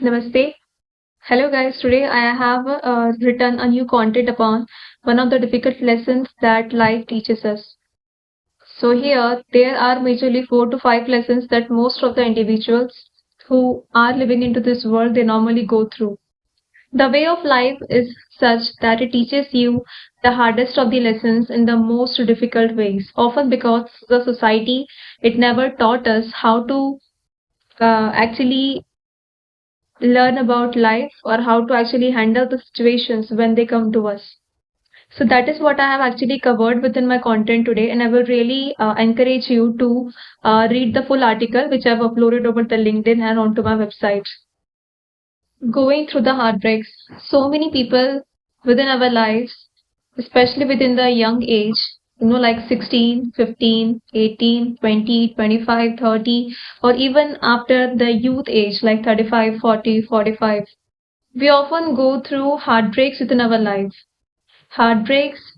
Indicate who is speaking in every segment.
Speaker 1: Namaste. Hello guys, today I have written a new content upon one of the difficult lessons that life teaches us. So here there are majorly 4 to 5 lessons that most of the individuals who are living into this world they normally go through. The way of life is such that it teaches you the hardest of the lessons in the most difficult ways, often because the society it never taught us how to actually learn about life or how to actually handle the situations when they come to us. So that is what I have actually covered within my content today, and I will really encourage you to read the full article which I've uploaded over the LinkedIn and onto my website. Going through the heartbreaks, so many people within our lives, especially within the young age, like 16, 15, 18, 20, 25, 30, or even after the youth age, like 35, 40, 45. We often go through heartbreaks within our life, heartbreaks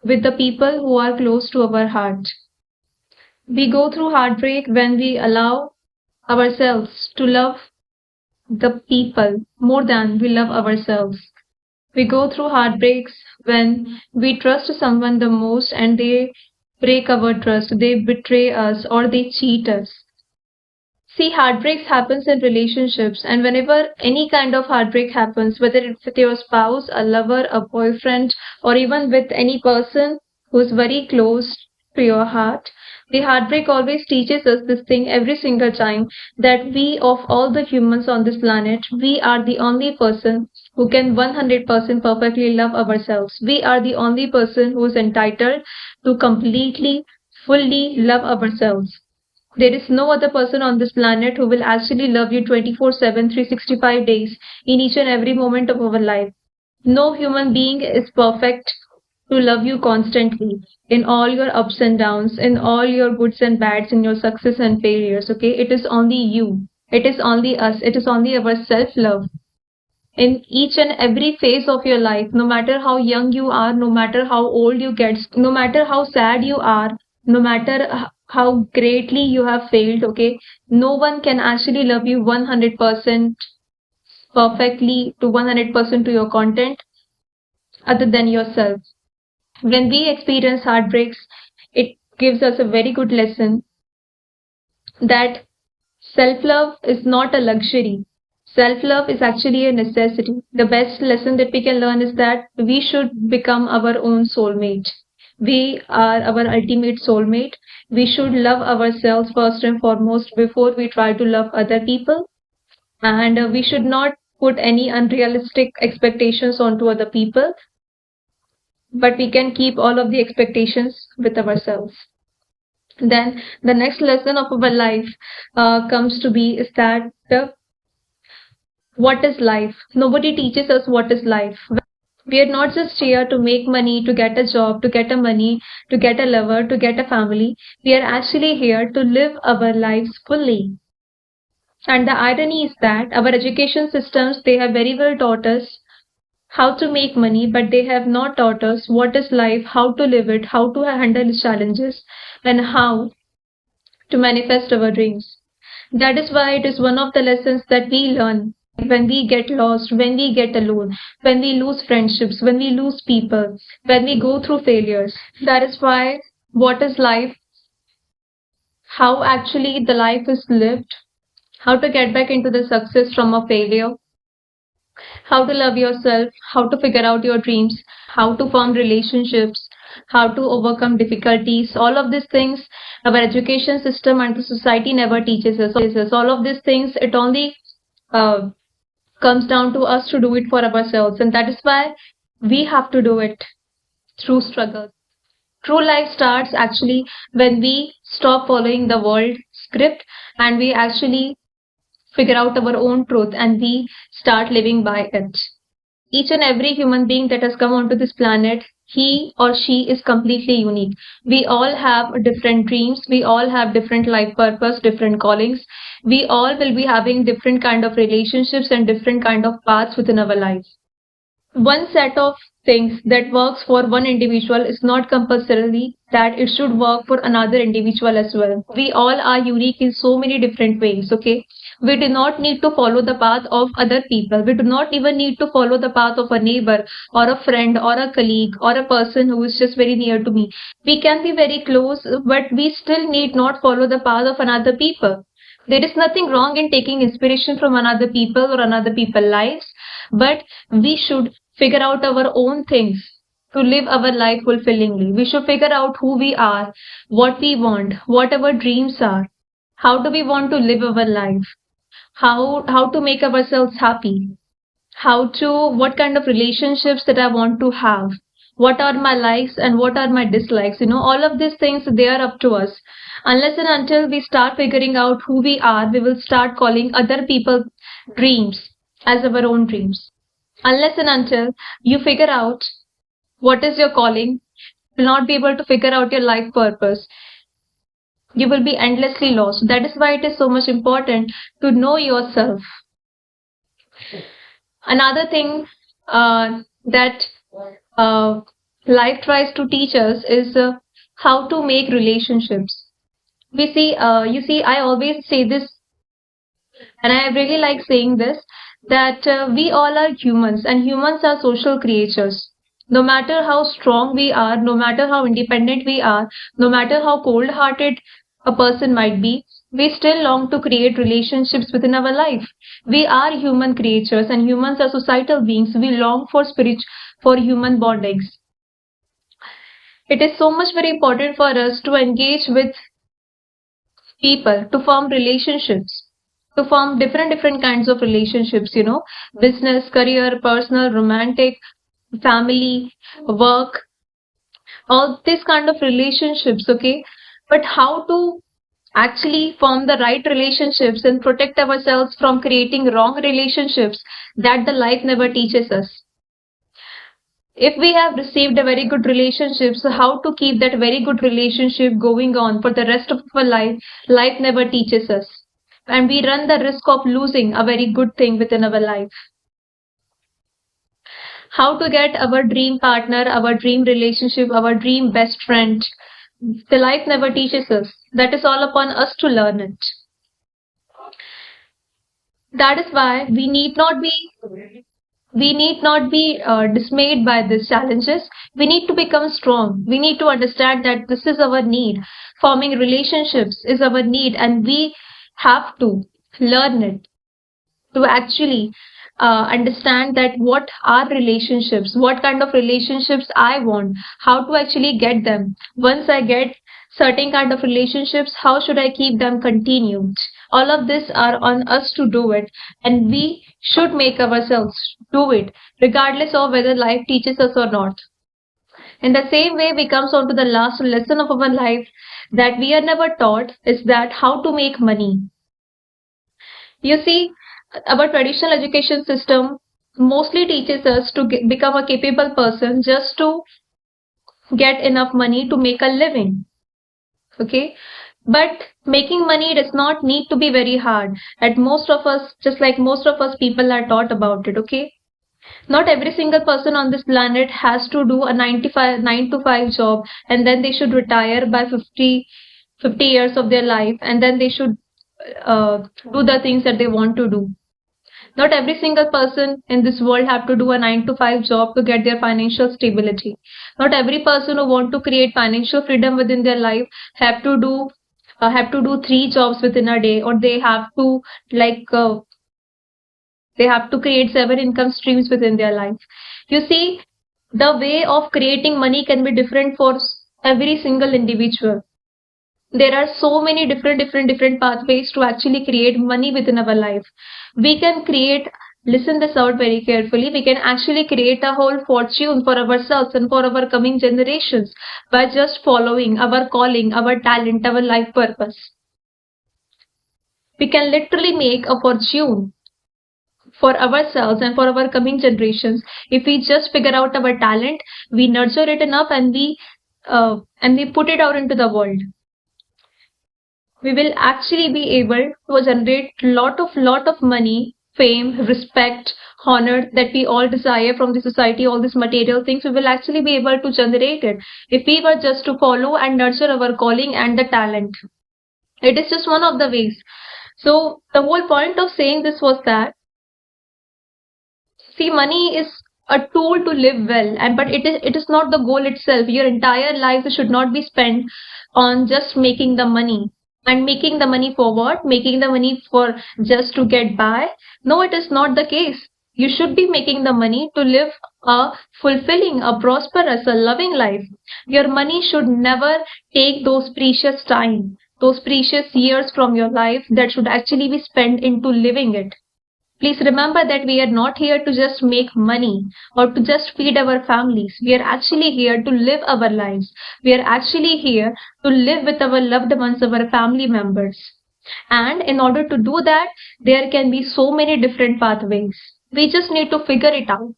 Speaker 1: with the people who are close to our heart. We go through heartbreak when we allow ourselves to love the people more than we love ourselves. We go through heartbreaks when we trust someone the most and they break our trust, they betray us or they cheat us. See, heartbreaks happens in relationships, and whenever any kind of heartbreak happens, whether it's with your spouse, a lover, a boyfriend, or even with any person who's very close to your heart, the heartbreak always teaches us this thing every single time that we, of all the humans on this planet, we are the only person who can 100% perfectly love ourselves. We are the only person who is entitled to completely, fully love ourselves. There is no other person on this planet who will actually love you 24/7, 365 days in each and every moment of our life. No human being is perfect to love you constantly in all your ups and downs, in all your goods and bads, in your success and failures. Okay, it is only you. It is only us. It is only our self love. In each and every phase of your life, no matter how young you are, no matter how old you get, no matter how sad you are, no matter how greatly you have failed, okay, no one can actually love you 100% perfectly to 100% to your content other than yourself. When we experience heartbreaks, it gives us a very good lesson that self love is not a luxury. Self love is actually a necessity. The best lesson that we can learn is that we should become our own soulmate. We are our ultimate soulmate. We should love ourselves first and foremost before we try to love other people. And we should not put any unrealistic expectations onto other people, but we can keep all of the expectations with ourselves. Then the next lesson of our life comes to be is that what is life? Nobody teaches us what is life. We are not just here to make money, to get a job, to get a money, to get a lover, to get a family. We are actually here to live our lives fully. And the irony is that our education systems, they have very well taught us how to make money, but they have not taught us what is life, how to live it, how to handle challenges, and how to manifest our dreams. That is why it is one of the lessons that we learn when we get lost, when we get alone, when we lose friendships, when we lose people, when we go through failures. That is why what is life, how actually the life is lived, how to get back into the success from a failure, how to love yourself, how to figure out your dreams, how to form relationships, how to overcome difficulties. All of these things, our education system and the society never teaches us. All of these things, it only uh, comes down to us to do it for ourselves. And that is why we have to do it through struggle. True life starts actually when we stop following the world script and we actually figure out our own truth and we start living by it. Each and every human being that has come onto this planet, he or she is completely unique. We all have different dreams, we all have different life purpose, different callings. We all will be having different kind of relationships and different kind of paths within our life. One set of things that works for one individual is not compulsorily that it should work for another individual as well. We all are unique in so many different ways, okay? We do not need to follow the path of other people. We do not even need to follow the path of a neighbor or a friend or a colleague or a person who is just very near to me. We can be very close, but we still need not follow the path of another people. There is nothing wrong in taking inspiration from another people or another people's lives, but we should figure out our own things to live our life fulfillingly. We should figure out who we are, what we want, what our dreams are, how do we want to live our life, how to make ourselves happy, how to what kind of relationships that I want to have, what are my likes and what are my dislikes. All of these things, they are up to us. Unless and until we start figuring out who we are, we will start calling other people's dreams as our own dreams. Unless and until you figure out what is your calling, you will not be able to figure out your life purpose. You will be endlessly lost. That is why it is so much important to know yourself. Another thing that life tries to teach us is how to make relationships. You see, I always say this, and I really like saying this, that we all are humans, and humans are social creatures. No matter how strong we are, no matter how independent we are, no matter how cold hearted a person might be, we still long to create relationships within our life. We are human creatures, and humans are societal beings. We long for for human bondings. It is so much very important for us to engage with people, to form relationships, to form different kinds of relationships, business, career, personal, romantic, family, work, all these kind of relationships, okay? But how to actually form the right relationships and protect ourselves from creating wrong relationships, that the life never teaches us. If we have received a very good relationship, so how to keep that very good relationship going on for the rest of our life, life never teaches us. And we run the risk of losing a very good thing within our life. How to get our dream partner, our dream relationship, our dream best friend, the life never teaches us. That is all upon us to learn it. That is why we need not be dismayed by these challenges. We need to become strong. We need to understand that this is our need. Forming relationships is our need, and we have to learn it to actually understand that what are relationships, what kind of relationships I want, how to actually get them. Once I get certain kind of relationships, how should I keep them continued? All of this are on us to do it, and we should make ourselves do it, regardless of whether life teaches us or not. In the same way, we comes on to the last lesson of our life that we are never taught is that how to make money. You see, our traditional education system mostly teaches us to become a capable person just to get enough money to make a living. Okay, but making money does not need to be very hard. At most of us, just like most of us people are taught about it. Okay, not every single person on this planet has to do a 9 to 5 job and then they should retire by 50 years of their life, and then they should do the things that they want to do. Not every single person in this world have to do a 9 to 5 job to get their financial stability. Not every person who want to create financial freedom within their life have to do 3 jobs within a day, or like uh, they have to create 7 income streams within their life. You see, the way of creating money can be different for every single individual. There are so many different pathways to actually create money within our life. We can create, listen this out very carefully, we can actually create a whole fortune for ourselves and for our coming generations by just following our calling, our talent, our life purpose. We can literally make a fortune for ourselves and for our coming generations if we just figure out our talent, we nurture it enough, and we put it out into the world. We will actually be able to generate lot of money, fame, respect, honor that we all desire from the society. All these material things we will actually be able to generate it if we were just to follow and nurture our calling and the talent. It is just one of the ways. So the whole point of saying this was that, see, money is a tool to live well, and but it is not the goal itself. Your entire life should not be spent on just making the money. And making the money for what? Making the money for just to get by? No, it is not the case. You should be making the money to live a fulfilling, a prosperous, a loving life. Your money should never take those precious time, those precious years from your life that should actually be spent into living it. Please remember that we are not here to just make money or to just feed our families. We are actually here to live our lives. We are actually here to live with our loved ones, our family members. And in order to do that, there can be so many different pathways. We just need to figure it out.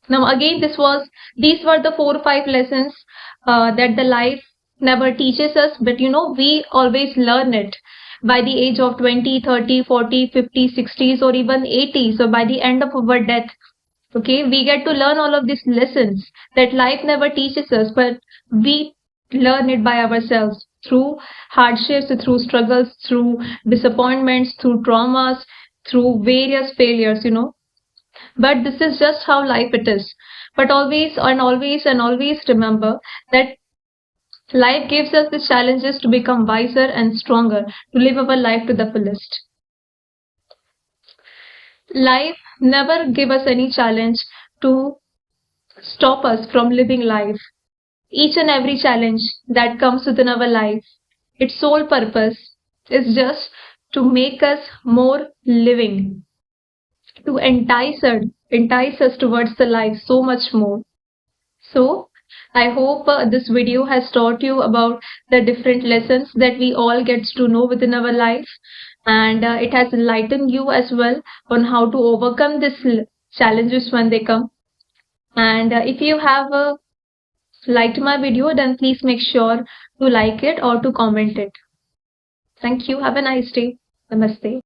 Speaker 1: Now, again, these were the 4 or 5 lessons that the life never teaches us, but we always learn it by the age of 20, 30, 40, 50, 60s, or even 80s, or by the end of our death. Okay, we get to learn all of these lessons that life never teaches us, but we learn it by ourselves through hardships, through struggles, through disappointments, through traumas, through various failures. But this is just how life it is. But always and always and always remember that life gives us the challenges to become wiser and stronger, to live our life to the fullest. Life never give us any challenge to stop us from living life. Each and every challenge that comes within our life, its sole purpose is just to make us more living, to entice us towards the life so much more. So, I hope this video has taught you about the different lessons that we all gets to know within our life, and it has enlightened you as well on how to overcome these challenges when they come. And if you have liked my video, then please make sure to like it or to comment it. Thank you. Have a nice day. Namaste.